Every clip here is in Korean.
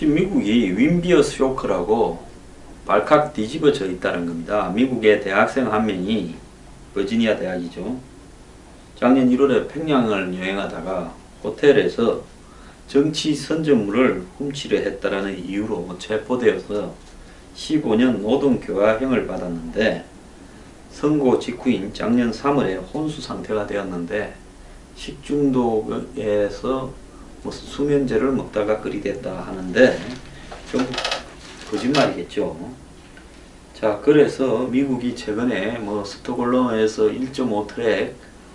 지금 미국이 윈비어 쇼크라고 발칵 뒤집어져 있다는 겁니다. 미국의 대학생 한 명이 버지니아 대학이죠. 작년 1월에 평양을 여행하다가 호텔에서 정치 선전물을 훔치려 했다라는 이유로 체포되어서 15년 노동교화형을 받았는데 선고 직후인 작년 3월에 혼수 상태가 되었는데 식중독에서 수면제를 먹다가 그리 됐다 하는데 전부 거짓말이겠죠. 자, 그래서 미국이 최근에 스톡홀름에서 1.5트랙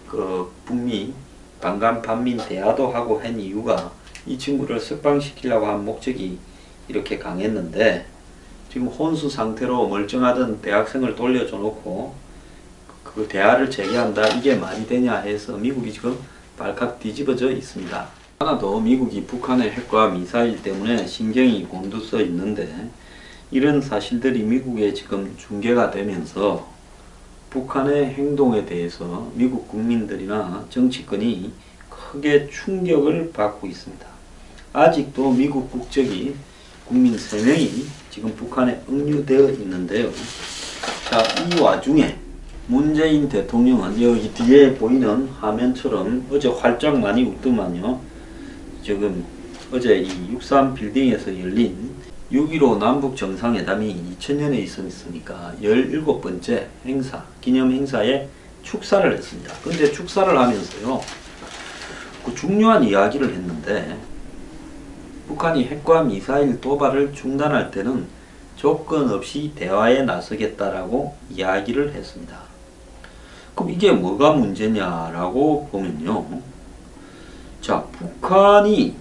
그 북미 반간 반민 대화도 하고 한 이유가 이 친구를 석방시키려고 한 목적이 이렇게 강했는데 지금 혼수 상태로 멀쩡하던 대학생을 돌려줘 놓고 그 대화를 재개한다, 이게 말이 되냐 해서 미국이 지금 발칵 뒤집어져 있습니다. 하나 더, 미국이 북한의 핵과 미사일 때문에 신경이 곤두서 있는데 이런 사실들이 미국에 지금 중계가 되면서 북한의 행동에 대해서 미국 국민들이나 정치권이 크게 충격을 받고 있습니다. 아직도 미국 국적이 국민 3명이 지금 북한에 억류되어 있는데요. 자, 이 와중에 문재인 대통령은 여기 뒤에 보이는 화면처럼 어제 활짝 많이 웃더만요. 지금 어제 이 63 빌딩에서 열린 6.15 남북 정상회담이 2000년에 있었으니까 17번째 행사, 기념 행사에 축사를 했습니다. 근데 축사를 하면서요, 그 중요한 이야기를 했는데 북한이 핵과 미사일 도발을 중단할 때는 조건 없이 대화에 나서겠다라고 이야기를 했습니다. 그럼 이게 뭐가 문제냐라고 보면요. 자, 북한이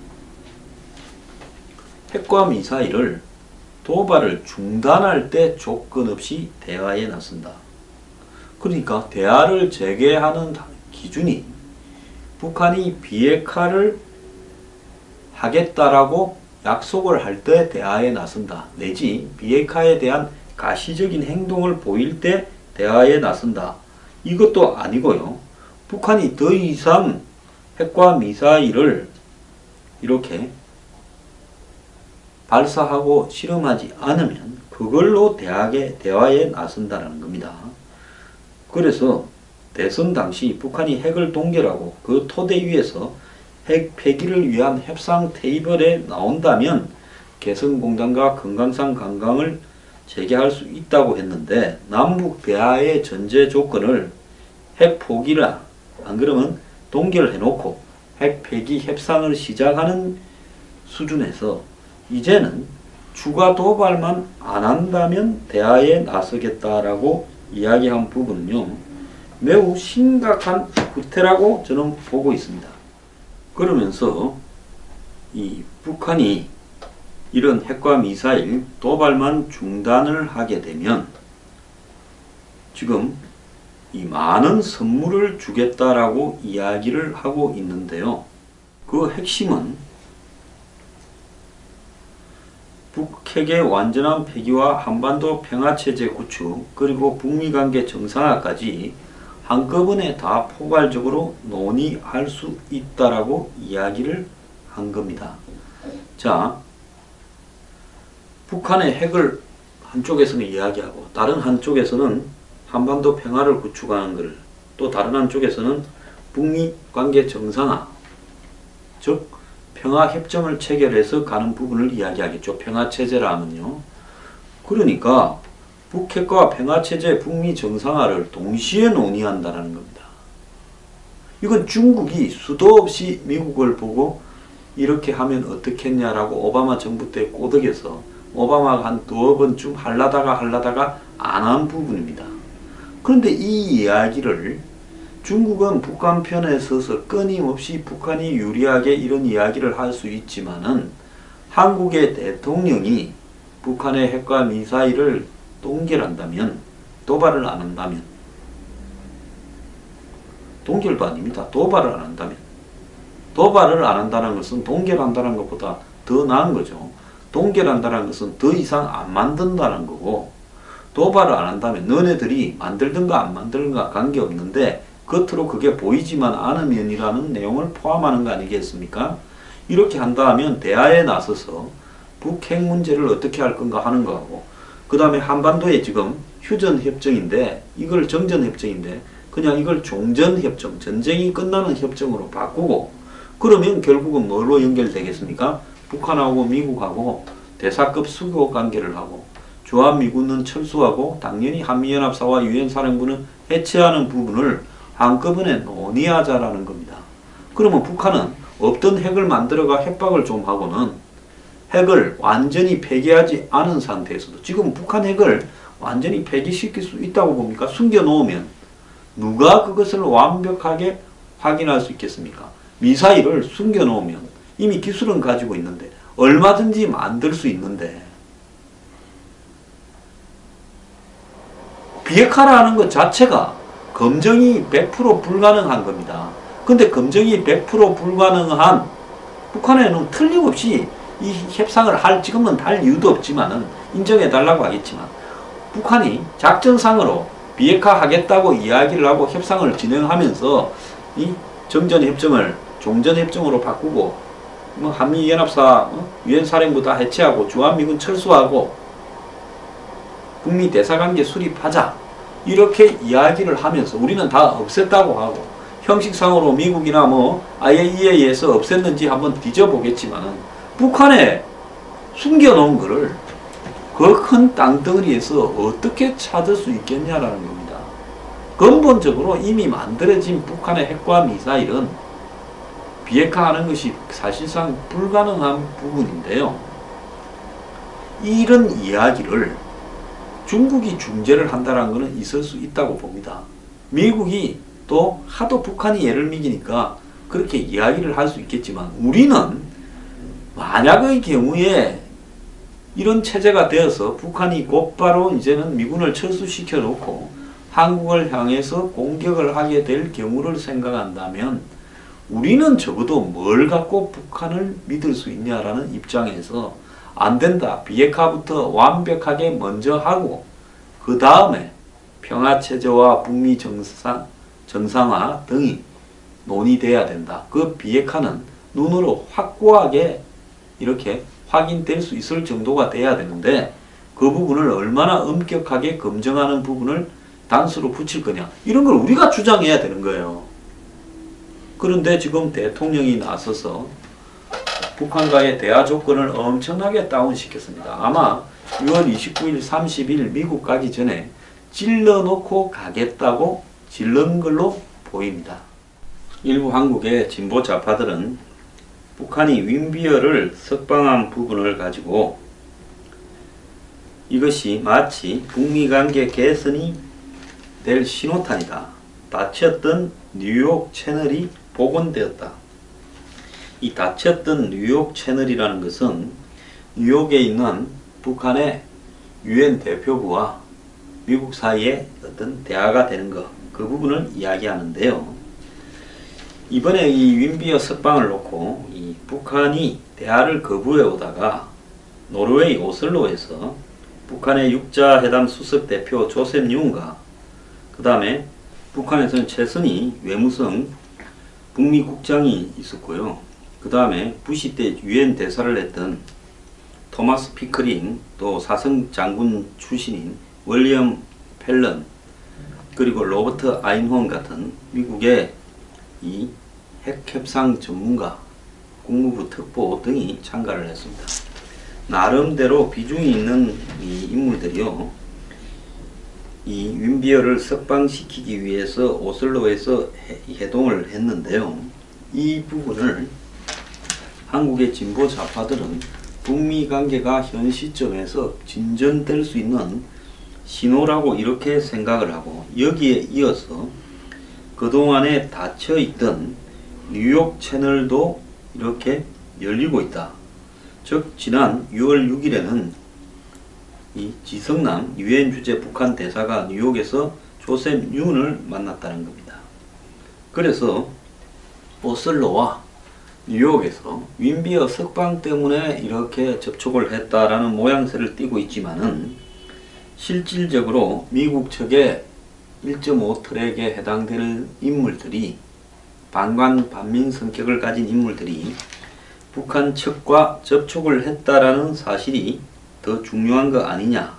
핵과 미사일을 도발을 중단할 때 조건 없이 대화에 나선다. 그러니까 대화를 재개하는 기준이 북한이 비핵화를 하겠다라고 약속을 할 때 대화에 나선다. 내지 비핵화에 대한 가시적인 행동을 보일 때 대화에 나선다. 이것도 아니고요. 북한이 더 이상 핵과 미사일을 이렇게 발사하고 실험하지 않으면 그걸로 대화에 나선다라는 겁니다. 그래서 대선 당시 북한이 핵을 동결하고 그 토대 위에서 핵 폐기를 위한 협상 테이블에 나온다면 개성공단과 금강산 관광을 재개할 수 있다고 했는데 남북 대화의 전제 조건을 핵 포기라, 안 그러면 동결해 놓고 핵 폐기 협상을 시작하는 수준에서 이제는 추가 도발만 안 한다면 대화에 나서겠다라고 이야기한 부분은요, 매우 심각한 후퇴라고 저는 보고 있습니다. 그러면서 이 북한이 이런 핵과 미사일 도발만 중단을 하게 되면 지금 이 많은 선물을 주겠다라고 이야기를 하고 있는데요. 그 핵심은 북핵의 완전한 폐기와 한반도 평화체제 구축, 그리고 북미관계 정상화까지 한꺼번에 다 포괄적으로 논의할 수 있다라고 이야기를 한 겁니다. 자, 북한의 핵을 한쪽에서는 이야기하고 다른 한쪽에서는 한반도 평화를 구축하는 것을, 또 다른 한쪽에서는 북미 관계 정상화, 즉 평화협정을 체결해서 가는 부분을 이야기하겠죠. 평화체제라 하면요. 그러니까 북핵과 평화체제 북미 정상화를 동시에 논의한다는 겁니다. 이건 중국이 수도 없이 미국을 보고 이렇게 하면 어떻겠냐라고 오바마 정부 때 꼬드겨서 오바마가 한 두어 번쯤 하려다가 안 한 부분입니다. 그런데 이 이야기를 중국은 북한 편에 서서 끊임없이 북한이 유리하게 이런 이야기를 할 수 있지만은 한국의 대통령이 북한의 핵과 미사일을 동결한다면, 도발을 안 한다면, 동결도 아닙니다. 도발을 안 한다면, 도발을 안 한다는 것은 동결한다는 것보다 더 나은 거죠. 동결한다는 것은 더 이상 안 만든다는 거고, 도발을 안 한다면 너네들이 만들든가 안 만들든가 관계없는데 겉으로 그게 보이지만 않으면이라는 내용을 포함하는 거 아니겠습니까? 이렇게 한다 하면 대화에 나서서 북핵 문제를 어떻게 할 건가 하는 거하고, 그 다음에 한반도에 지금 휴전협정인데, 이걸 정전협정인데 그냥 이걸 종전협정, 전쟁이 끝나는 협정으로 바꾸고, 그러면 결국은 뭘로 연결되겠습니까? 북한하고 미국하고 대사급 수교 관계를 하고, 주한미군은 철수하고 당연히 한미연합사와 유엔사령부는 해체하는 부분을 한꺼번에 논의하자라는 겁니다. 그러면 북한은 없던 핵을 만들어가 협박을 좀 하고는 핵을 완전히 폐기하지 않은 상태에서도, 지금 북한 핵을 완전히 폐기시킬 수 있다고 봅니까? 숨겨놓으면 누가 그것을 완벽하게 확인할 수 있겠습니까? 미사일을 숨겨놓으면 이미 기술은 가지고 있는데, 얼마든지 만들 수 있는데, 비핵화라는 것 자체가 검증이 100% 불가능한 겁니다. 근데 검증이 100% 불가능한 북한에는 틀림없이 이 협상을 할, 지금은 할 이유도 없지만은 인정해 달라고 하겠지만, 북한이 작전상으로 비핵화 하겠다고 이야기를 하고 협상을 진행하면서 이 정전협정을 종전협정으로 바꾸고, 뭐 한미연합사, 유엔사령부 다 해체하고 주한미군 철수하고 북미 대사관계 수립하자, 이렇게 이야기를 하면서 우리는 다 없앴다고 하고, 형식상으로 미국이나 뭐 IAEA에서 없앴는지 한번 뒤져보겠지만은 북한에 숨겨놓은 거를 그 큰 땅덩어리에서 어떻게 찾을 수 있겠냐라는 겁니다. 근본적으로 이미 만들어진 북한의 핵과 미사일은 비핵화하는 것이 사실상 불가능한 부분인데요. 이런 이야기를 중국이 중재를 한다는 것은 있을 수 있다고 봅니다. 미국이 또 하도 북한이 예를 미기니까 그렇게 이야기를 할 수 있겠지만, 우리는 만약의 경우에 이런 체제가 되어서 북한이 곧바로 이제는 미군을 철수시켜 놓고 한국을 향해서 공격을 하게 될 경우를 생각한다면, 우리는 적어도 뭘 갖고 북한을 믿을 수 있냐라는 입장에서 안 된다, 비핵화부터 완벽하게 먼저 하고 그 다음에 평화체제와 북미 정상화 등이 논의돼야 된다. 그 비핵화는 눈으로 확고하게 이렇게 확인될 수 있을 정도가 돼야 되는데, 그 부분을 얼마나 엄격하게 검증하는 부분을 단수로 붙일 거냐, 이런 걸 우리가 주장해야 되는 거예요. 그런데 지금 대통령이 나서서 북한과의 대화 조건을 엄청나게 다운시켰습니다. 아마 6월 29일, 30일 미국 가기 전에 찔러놓고 가겠다고 질른 걸로 보입니다. 일부 한국의 진보 좌파들은 북한이 윈비어를 석방한 부분을 가지고 이것이 마치 북미 관계 개선이 될 신호탄이다, 닫혔던 뉴욕 채널이 복원되었다. 이 닫혔던 뉴욕 채널이라는 것은 뉴욕에 있는 북한의 유엔 대표부와 미국 사이에 어떤 대화가 되는 것, 그 부분을 이야기하는데요. 이번에 이 윈비어 석방을 놓고 이 북한이 대화를 거부해 오다가 노르웨이 오슬로에서 북한의 육자회담 수석 대표 조셉 윤과 그 다음에 북한에서는 최선희 외무성 북미 국장이 있었고요. 그 다음에 부시 때 유엔 대사를 했던 토마스 피커링, 또 사성 장군 출신인 윌리엄 펠런, 그리고 로버트 아인혼 같은 미국의 이 핵협상 전문가, 국무부 특보 등이 참가를 했습니다. 나름대로 비중이 있는 이 인물들이요, 이 윈비어를 석방시키기 위해서 오슬로에서 회동을 했는데요. 이 부분을 한국의 진보 좌파들은 북미 관계가 현 시점에서 진전될 수 있는 신호라고 이렇게 생각을 하고, 여기에 이어서 그동안에 닫혀있던 뉴욕 채널도 이렇게 열리고 있다. 즉 지난 6월 6일에는 이 지성남 유엔 주재 북한 대사가 뉴욕에서 조셉 윤을 만났다는 겁니다. 그래서 오슬로와 뉴욕에서 윈비어 석방 때문에 이렇게 접촉을 했다라는 모양새를 띠고 있지만은, 실질적으로 미국 측의 1.5 트랙에 해당되는 인물들이, 반관 반민 성격을 가진 인물들이 북한 측과 접촉을 했다라는 사실이 더 중요한 거 아니냐,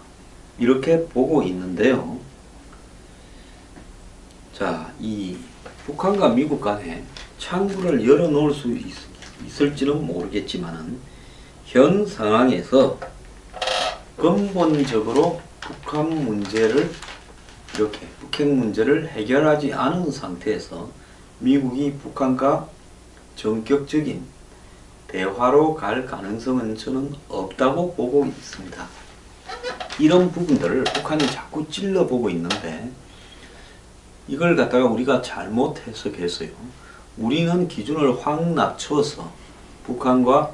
이렇게 보고 있는데요. 자, 이 북한과 미국 간에 창구를 열어놓을 수 있을지는 모르겠지만은 현 상황에서 근본적으로 북한 문제를, 이렇게 북핵 문제를 해결하지 않은 상태에서 미국이 북한과 전격적인 대화로 갈 가능성은 저는 없다고 보고 있습니다. 이런 부분들을 북한이 자꾸 찔러보고 있는데 이걸 갖다가 우리가 잘못 해석해서요, 우리는 기준을 확 낮춰서 북한과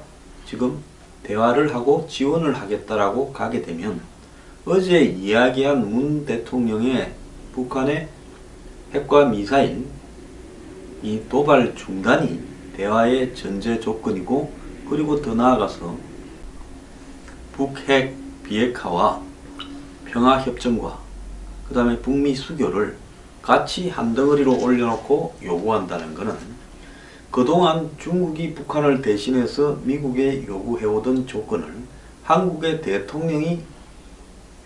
지금 대화를 하고 지원을 하겠다라고 가게 되면 어제 이야기한 문 대통령의 북한의 핵과 미사일 이 도발 중단이 대화의 전제 조건이고, 그리고 더 나아가서 북핵 비핵화와 평화협정과 그 다음에 북미 수교를 같이 한 덩어리로 올려놓고 요구한다는 것은 그동안 중국이 북한을 대신해서 미국에 요구해오던 조건을 한국의 대통령이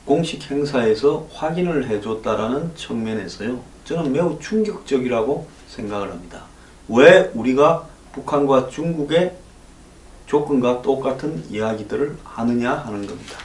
공식 행사에서 확인을 해줬다라는 측면에서요, 저는 매우 충격적이라고 생각을 합니다. 왜 우리가 북한과 중국의 조건과 똑같은 이야기들을 하느냐 하는 겁니다.